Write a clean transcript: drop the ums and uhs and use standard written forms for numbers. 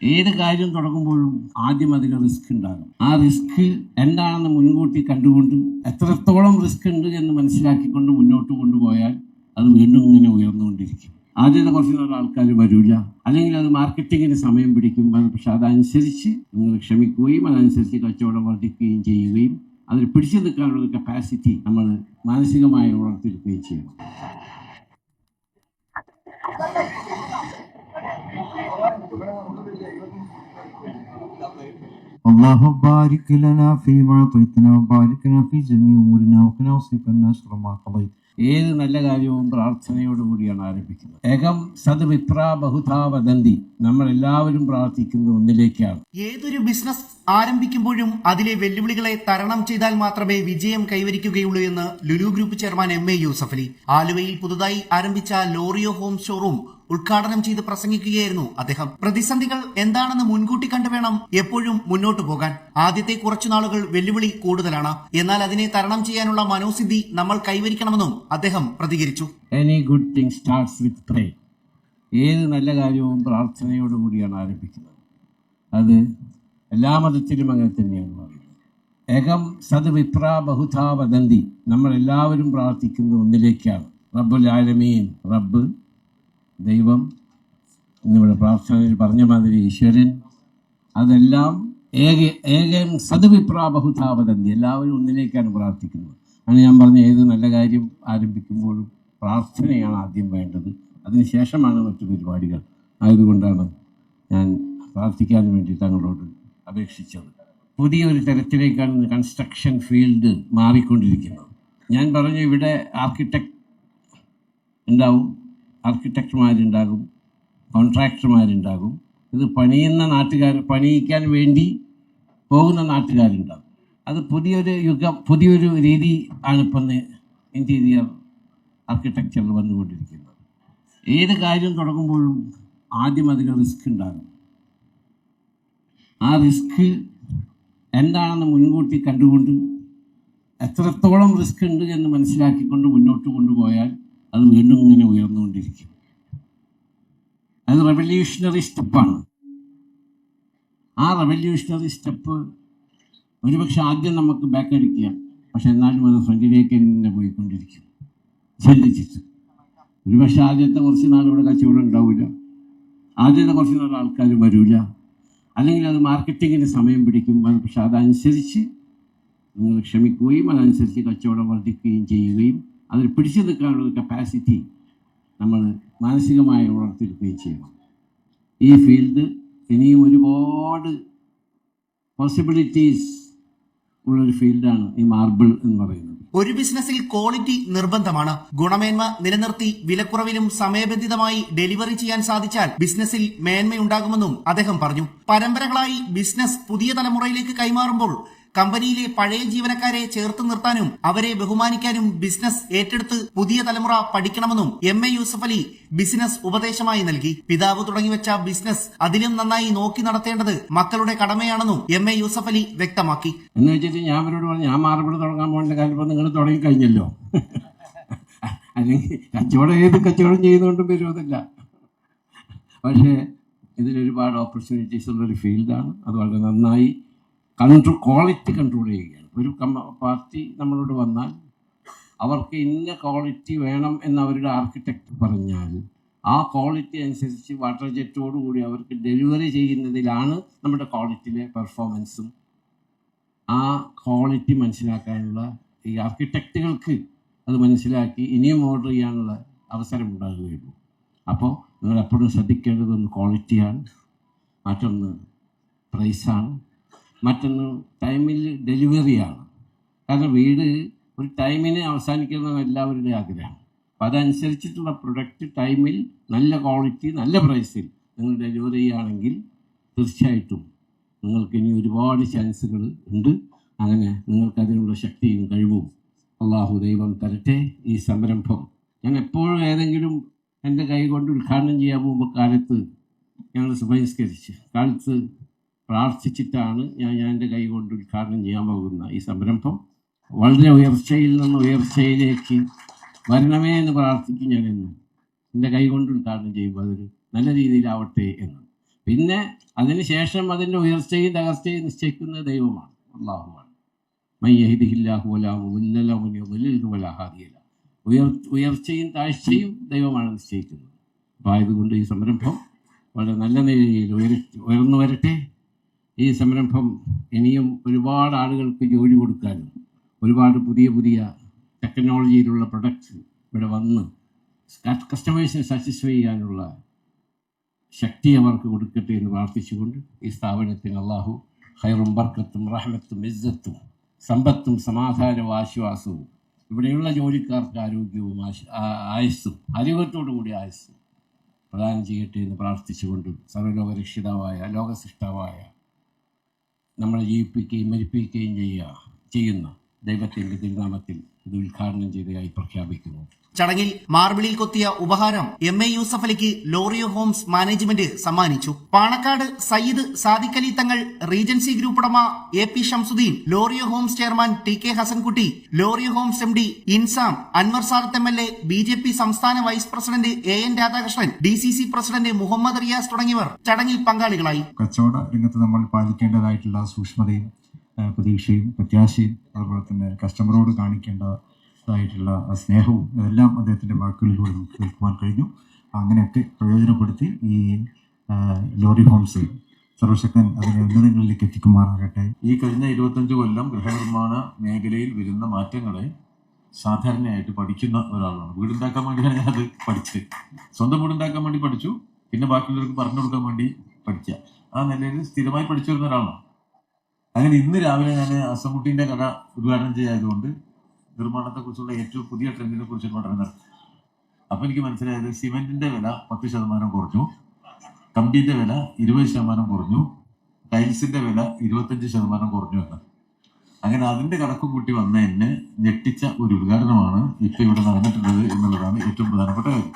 ഏത് കാര്യം തുടങ്ങുമ്പോഴും ആദ്യം അതിന് റിസ്ക് ഉണ്ടാകും. ആ റിസ്ക് എന്താണെന്ന് മുൻകൂട്ടി കണ്ടുകൊണ്ട് എത്രത്തോളം റിസ്ക് ഉണ്ട് എന്ന് മനസ്സിലാക്കിക്കൊണ്ട് മുന്നോട്ട് കൊണ്ടുപോയാൽ അത് വീണ്ടും ഇങ്ങനെ ഉയർന്നുകൊണ്ടിരിക്കും. ആദ്യത്തെ കുറച്ച് നാൾ ആൾക്കാർ വരില്ല, അല്ലെങ്കിൽ അത് മാർക്കറ്റിങ്ങിന് സമയം പിടിക്കും. പക്ഷെ അതനുസരിച്ച് നിങ്ങൾ ക്ഷമിക്കുകയും അതനുസരിച്ച് കച്ചവടം വർദ്ധിക്കുകയും ചെയ്യുകയും അതിൽ പിടിച്ചു നിൽക്കാനുള്ള കപ്പാസിറ്റി നമ്മൾ മാനസികമായി വളർത്തിയെടുക്കുകയും ചെയ്യണം. اللهم بارك لنا فيما أعطيتنا وبارك لنا في جميع أمورنا وقنا واصرف عنا شر ما قضيت. ഏത് നല്ല കാര്യവും പ്രാർത്ഥനയോടുകൂടിയാണ് ആരംഭിക്കുന്നത്. ഏകം സദ് വിപ്ര ബഹുധാ വദന്തി, നമ്മൾ എല്ലാവരും പ്രാർത്ഥിക്കുന്നത് ഒന്നിലേക്കാണ്. ഏതൊരു ബിസിനസ് ആരംഭിക്കുമ്പോഴും അതിലെ വെല്ലുവിളികളെ തരണം ചെയ്താൽ മാത്രമേ വിജയം കൈവരിക്കുകയുള്ളൂ എന്ന് Lulu group chairman MA Yusuff Ali ആലുവയിൽ പുതുതായി ആരംഭിച്ച ലോറിയോ ഹോം ഷോറൂം ഉദ്ഘാടനം ചെയ്ത് പ്രസംഗിക്കുകയായിരുന്നു അദ്ദേഹം. പ്രതിസന്ധികൾ എന്താണെന്ന് മുൻകൂട്ടി കണ്ടുവേണം എപ്പോഴും മുന്നോട്ട് പോകാൻ. ആദ്യത്തെ കുറച്ചു നാളുകൾ വെല്ലുവിളി കൂടുതലാണ്, എന്നാൽ അതിനെ തരണം ചെയ്യാനുള്ള മനോസിദ്ധി നമ്മൾ കൈവരിക്കണമെന്നും അദ്ദേഹം പ്രതികരിച്ചു. Any good thing starts with pray. ഏത് നല്ല കാര്യവും പ്രാർത്ഥനയോടുകൂടിയാണ് ആരംഭിക്കുന്നത്. അത് എല്ലാ മതത്തിലും അങ്ങനെ തന്നെയാണ് പറയുന്നത്. ഏകം സദ് വിപ്ര ബഹുധാ വദന്തി, നമ്മൾ എല്ലാവരും പ്രാർത്ഥിക്കുന്നത് ഒന്നിലേക്കാണ്. റബ്ബുൽ ആലമീൻ, റബ്ബ് ദൈവം എന്നിവിടെ പ്രാർത്ഥനയിൽ പറഞ്ഞ മാതിരി ഈശ്വരൻ, അതെല്ലാം ഏകം സദ് വിപ്ര ബഹുധാ വദന്തി, എല്ലാവരും ഒന്നിലേക്കാണ് പ്രാർത്ഥിക്കുന്നത്. അങ്ങനെ ഞാൻ പറഞ്ഞ ഏത് നല്ല കാര്യം ആരംഭിക്കുമ്പോഴും പ്രാർത്ഥനയാണ് ആദ്യം വേണ്ടത്, അതിനുശേഷമാണ് മറ്റു പരിപാടികൾ. ആയതുകൊണ്ടാണ് ഞാൻ പ്രാർത്ഥിക്കാൻ വേണ്ടി തങ്ങളോട് അപേക്ഷിച്ചത്. പുതിയൊരു തരത്തിലേക്കാണ് കൺസ്ട്രക്ഷൻ ഫീൽഡ് മാറിക്കൊണ്ടിരിക്കുന്നത്. ഞാൻ പറഞ്ഞു ഇവിടെ ആർക്കിടെക്ട് ഉണ്ടാവും, ആർക്കിടെക്ടർമാരുണ്ടാകും, കോൺട്രാക്ടർമാരുണ്ടാകും. ഇത് പണിയുന്ന നാട്ടുകാർ, പണിയിക്കാൻ വേണ്ടി പോകുന്ന നാട്ടുകാരുണ്ടാകും. അത് പുതിയൊരു യുഗം, പുതിയൊരു രീതി ആണ് ഇപ്പം ഇൻറ്റീരിയർ ആർക്കിടെക്ചറിൽ വന്നുകൊണ്ടിരിക്കുന്നത്. ഏത് കാര്യം തുടങ്ങുമ്പോഴും ആദ്യം അതിന് റിസ്ക് ഉണ്ടാകും. ആ റിസ്ക് എന്താണെന്ന് മുൻകൂട്ടി കണ്ടുകൊണ്ട് എത്രത്തോളം റിസ്ക് ഉണ്ട് എന്ന് മനസ്സിലാക്കിക്കൊണ്ട് മുന്നോട്ട് കൊണ്ടുപോയാൽ അത് വീണ്ടും ഇങ്ങനെ ഉയർന്നുകൊണ്ടിരിക്കും. അത് റെവല്യൂഷണറി സ്റ്റെപ്പാണ്. ആ റെവല്യൂഷണറി സ്റ്റെപ്പ് ഒരുപക്ഷെ ആദ്യം നമുക്ക് ബാക്ക് അടിക്കുക, പക്ഷെ എന്നാലും അത് ഫ്രണ്ടിലേക്ക് തന്നെ പോയിക്കൊണ്ടിരിക്കും. ചിന്തിച്ചിട്ട് ഒരുപക്ഷെ ആദ്യത്തെ കുറച്ച് നാൾ ഇവിടെ കച്ചവടം ഉണ്ടാവില്ല, ആദ്യത്തെ കുറച്ച് നാൾ ആൾക്കാർ വരില്ല, അല്ലെങ്കിൽ അത് മാർക്കറ്റിങ്ങിന് സമയം പിടിക്കും. പക്ഷെ അതനുസരിച്ച് നിങ്ങൾ ക്ഷമിക്കുകയും അതനുസരിച്ച് കച്ചവടം വർദ്ധിക്കുകയും ചെയ്യുകയും അതിൽ പിടിച്ചു നിൽക്കാനുള്ള കപ്പാസിറ്റി നമ്മൾ മാനസികമായി വളർത്തിയെടുക്കുകയും ചെയ്യണം. ഈ ഫീൽഡ് ഇനിയും ഒരുപാട് പോസിബിലിറ്റീസ് ഉള്ളൊരു ഫീൽഡാണ് ഈ മാർബിൾ എന്ന് പറയുന്നത്. ഒരു ബിസിനസ്സിൽ ക്വാളിറ്റി നിർബന്ധമാണ്. ഗുണമേന്മ നിലനിർത്തി വിലക്കുറവിലും സമയബന്ധിതമായി ഡെലിവറി ചെയ്യാൻ സാധിച്ചാൽ ബിസിനസ്സിൽ മേന്മയുണ്ടാകുമെന്നും അദ്ദേഹം പറഞ്ഞു. പരമ്പരകളായി ബിസിനസ് പുതിയ തലമുറയിലേക്ക് കൈമാറുമ്പോൾ കമ്പനിയിലെ പഴയ ജീവനക്കാരെ ചേർത്ത് നിർത്താനും അവരെ ബഹുമാനിക്കാനും ബിസിനസ് ഏറ്റെടുത്ത് പുതിയ തലമുറ പഠിക്കണമെന്നും MA യൂസഫ് അലി ബിസിനസ് ഉപദേശമായി നൽകി. പിതാവ് തുടങ്ങിവെച്ച ബിസിനസ് അതിലും നന്നായി നോക്കി നടത്തേണ്ടത് മക്കളുടെ കടമയാണെന്നും MA യൂസഫ് അലി വ്യക്തമാക്കി. എന്ന് വെച്ചിട്ട് ഞാൻ അവരോട് പറഞ്ഞു, ഞാൻ മാർബിൾ തുടങ്ങാൻ പോകേണ്ട കാര്യം നിങ്ങൾ തുടങ്ങി കഴിഞ്ഞല്ലോ, അല്ലെങ്കിൽ ഏത് കച്ചവടം ചെയ്യുന്നതുകൊണ്ടും വിരോധമില്ല. പക്ഷേ ഇതിലൊരുപാട് ഓപ്പർച്യൂണിറ്റീസ് ഉള്ളൊരു ഫീൽഡാണ്. അത് വളരെ നന്നായി ക്വാളിറ്റി കൺട്രോൾ ചെയ്യുകയാണ്. ഒരു പാർട്ടി നമ്മളോട് വന്നാൽ അവർക്ക് ഇന്ന ക്വാളിറ്റി വേണം എന്ന് അവരുടെ ആർക്കിടെക്ട് പറഞ്ഞാൽ ആ ക്വാളിറ്റി അനുസരിച്ച് വാട്ടർ ജെറ്റോടുകൂടി അവർക്ക് ഡെലിവറി ചെയ്യുന്നതിലാണ് നമ്മുടെ ക്വാളിറ്റിയിലെ പെർഫോമൻസും. ആ ക്വാളിറ്റി മനസ്സിലാക്കാനുള്ള ഈ ആർക്കിടെക്റ്റുകൾക്ക് അത് മനസ്സിലാക്കി ഇനിയും ഓർഡർ ചെയ്യാനുള്ള അവസരം ഉണ്ടാകുകയുള്ളൂ. അപ്പോൾ നിങ്ങൾ എപ്പോഴും ശ്രദ്ധിക്കേണ്ടതൊന്ന് ക്വാളിറ്റിയാണ്, മറ്റൊന്ന് പ്രൈസാണ്, മറ്റൊന്ന് ടൈമിൽ ഡെലിവറിയാണ്. കാരണം വീട് ഒരു ടൈമിന് അവസാനിക്കുന്ന എല്ലാവരുടെയും ആഗ്രഹം. അപ്പം അതനുസരിച്ചിട്ടുള്ള പ്രൊഡക്റ്റ് ടൈമിൽ നല്ല ക്വാളിറ്റി നല്ല പ്രൈസിൽ നിങ്ങൾ ഡെലിവറി ചെയ്യുകയാണെങ്കിൽ തീർച്ചയായിട്ടും നിങ്ങൾക്ക് ഇനി ഒരുപാട് ചാൻസുകൾ ഉണ്ട്. അങ്ങനെ നിങ്ങൾക്കതിനുള്ള ശക്തിയും കഴിവും അള്ളാഹു ദൈവം തരട്ടെ. ഈ സംരംഭം ഞാൻ എപ്പോഴും ഏതെങ്കിലും എൻ്റെ കൈ കൊണ്ട് ഉദ്ഘാടനം ചെയ്യാൻ പോകുമ്പോൾ കാലത്ത് ഞങ്ങൾ ബഹിഷ്കരിച്ച് കാലത്ത് പ്രാർത്ഥിച്ചിട്ടാണ് ഞാൻ എൻ്റെ കൈ കൊണ്ട് ഉദ്ഘാടനം ചെയ്യാൻ പോകുന്ന ഈ സംരംഭം വളരെ ഉയർച്ചയിൽ നിന്ന് ഉയർച്ചയിലേക്ക് വരണമേ എന്ന് പ്രാർത്ഥിക്കും. ഞാൻ എന്നും എൻ്റെ കൈ കൊണ്ട് ഉദ്ഘാടനം ചെയ്യുമ്പോൾ അതൊരു നല്ല രീതിയിലാവട്ടെ എന്ന്. പിന്നെ അതിനുശേഷം അതിൻ്റെ ഉയർച്ചയും തകർച്ചയും നിശ്ചയിക്കുന്നത് ദൈവമാണ്, അള്ളാഹുവാണ്. ഉയർച്ചയും താഴ്ചയും ദൈവമാണ് നിശ്ചയിക്കുന്നത്. അപ്പോൾ ആയതുകൊണ്ട് ഈ സംരംഭം വളരെ നല്ല നിലയിൽ ഉയർന്നു വരട്ടെ. ഈ സംരംഭം ഇനിയും ഒരുപാട് ആളുകൾക്ക് ജോലി കൊടുക്കാനും ഒരുപാട് പുതിയ പുതിയ ടെക്നോളജിയിലുള്ള പ്രൊഡക്ട്സ് ഇവിടെ വന്ന് കസ്റ്റമേഴ്സിനെ സാറ്റിസ്ഫൈ ചെയ്യാനുള്ള ശക്തി അവർക്ക് കൊടുക്കട്ടെ എന്ന് പ്രാർത്ഥിച്ചുകൊണ്ട് ഈ സ്ഥാപനത്തിന് അള്ളാഹു ഖൈറും ബർക്കത്തും റഹ്മത്തും ഇസ്സത്തും സമ്പത്തും സമാധാനവും ആശ്വാസവും ഇവിടെയുള്ള ജോലിക്കാർക്ക് ആരോഗ്യവും ആയുസ്സും ആരോഗ്യത്തോടു കൂടി ആയുസ്സും പ്രദാനം ചെയ്യട്ടെ എന്ന് പ്രാർത്ഥിച്ചുകൊണ്ട് സർവ്വലോകരക്ഷിതാവായ ലോകസൃഷ്ടാവായ നമ്മളെ ജീവിപ്പിക്കുകയും മരിപ്പിക്കുകയും ചെയ്യുന്ന ദൈവത്തിൻ്റെ തിരുനാമത്തിൽ ഇത് ഉദ്ഘാടനം ചെയ്തതായി പ്രഖ്യാപിക്കുന്നു. ചടങ്ങിൽ മാർബിളിൽ കൊത്തിയ ഉപഹാരം MA യൂസഫ് അലിക്ക് ലോറിയോ ഹോംസ് മാനേജ്മെന്റ് സമ്മാനിച്ചു. പാണക്കാട് സയ്യിദ് സാദിഖ് അലി തങ്ങൾ, റീജൻസി ഗ്രൂപ്പ് ഉടമ AP Shamsuddin, Lorio Homes chairman TK Hassankutty, Lorio Homes MD Insam, Anwar Sadath MLA, BJP സംസ്ഥാന vice president AN Radhakrishnan, DCC president Muhammad Riyas തുടങ്ങിയവർ ചടങ്ങിൽ പങ്കാളികളായി. കച്ചവട രംഗത്ത് നമ്മൾ പാലിക്കേണ്ടതായിട്ടുള്ള സൂക്ഷ്മതയും പ്രതീക്ഷയും പ്രത്യാശയും അതുപോലെ തന്നെ കസ്റ്റമറോട് കാണിക്കേണ്ടതായിട്ടുള്ള സ്നേഹവും ഇതെല്ലാം അദ്ദേഹത്തിൻ്റെ വാക്കുകളിലൂടെ നമുക്ക് കേൾക്കുവാൻ കഴിഞ്ഞു. അങ്ങനെയൊക്കെ പ്രയോജനപ്പെടുത്തി ഈ ലോറി ഹോംസ് സർവശക്തൻ അതിനെ ഉന്നതങ്ങളിലേക്ക് എത്തിക്കുമാറാകട്ടെ. ഈ കഴിഞ്ഞ 25 കൊല്ലം ഗൃഹനിർമ്മാണ മേഖലയിൽ വരുന്ന മാറ്റങ്ങളെ സാധാരണയായിട്ട് പഠിക്കുന്ന ഒരാളാണ്. വീടുണ്ടാക്കാൻ വേണ്ടിയാണ് ഞാൻ അത് പഠിച്ചത്. സ്വന്തം വീടുണ്ടാക്കാൻ വേണ്ടി പഠിച്ചു, പിന്നെ ബാക്കിയുള്ളവർക്ക് പറഞ്ഞു കൊടുക്കാൻ വേണ്ടി പഠിക്കുക. ആ നിലയിൽ സ്ഥിരമായി പഠിച്ചു വരുന്ന ഒരാളാണ്. അങ്ങനെ ഇന്ന് രാവിലെ ഞാൻ അസംകുട്ടീൻ്റെ കട ഉദ്ഘാടനം ചെയ്യായതുകൊണ്ട് നിർമ്മാണത്തെക്കുറിച്ചുള്ള ഏറ്റവും പുതിയ ട്രെൻഡിനെ കുറിച്ച് പഠനം നടത്തി. അപ്പോൾ എനിക്ക് മനസ്സിലായത് സിമെൻറ്റിൻ്റെ വില 10% കുറഞ്ഞു, കമ്പിൻ്റെ വില 20% കുറഞ്ഞു, ടൈൽസിൻ്റെ വില 25% കുറഞ്ഞു എന്ന്. അങ്ങനെ അതിൻ്റെ കണക്ക് കൂട്ടി വന്ന എന്നെ ഞെട്ടിച്ച ഒരു ഉദ്ഘാടനമാണ് ഇപ്പോൾ ഇവിടെ നടന്നിട്ടുള്ളത് എന്നുള്ളതാണ് ഏറ്റവും പ്രധാനപ്പെട്ട കാര്യം.